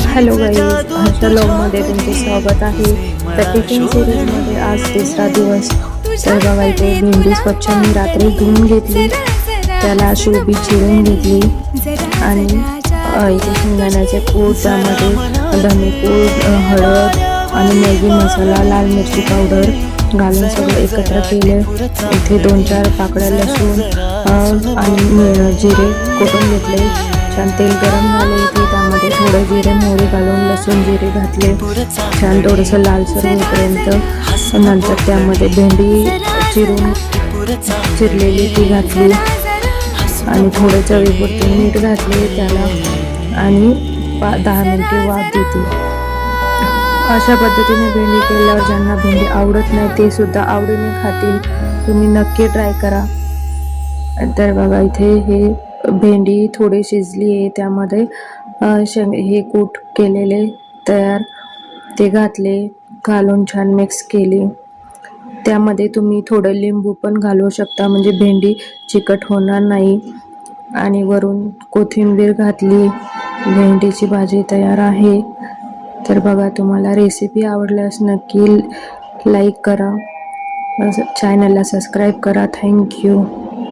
Hello guys, Harsha व्लॉगमध्ये तुमचे स्वागत आहे. तर टिफिन सिरीजमध्ये आज तिसरा दिवस. तर बघा इथे भेंडी स्वच्छ मी रात्री धुवून घेतली, त्याला अशी उभी चिरून घेतली आणि इथे शेंगदाण्याचे कूट, त्यामध्ये धनेपूड, हळद आणि मॅगी मसाला, लाल मिरची पावडर घालून सगळं एकत्र केले. इथे 2-4 पाकळ्या लसूण आणि जिरे कुटून घेतले. छान तेल गरम झाले, इथे त्यामध्ये थोडे जिरे मोहरी घालून लसूण जिरे घातले. छान थोडंसं लालसर होईपर्यंत नंतर त्यामध्ये भेंडी चिरलेली ती घातली आणि थोडे चवीपुरते मीठ घातले त्याला आणि 10 मिनिटे वाफ देते. अशा पद्धतीने भेंडी केल्यावर ज्यांना भेंडी आवडत नाही ते सुद्धा आवडीने खातील. तुम्ही नक्की ट्राय करा. तर बघा इथे हे भेंडी थोडी शिजली आहे, त्यामध्ये हे कूट केलेले तयार ते घालून छान मिक्स केली. त्यामध्ये तुम्ही थोडं लिंबू पण घालू शकता, म्हणजे भेंडी चिकट होणार नाही. आणि वरून कोथिंबीर घातली. भेंडीची भाजी तयार आहे. तर बघा, तुम्हाला रेसिपी आवडल्यास नक्की लाईक करा, चॅनलला सबस्क्राईब करा. थँक्यू.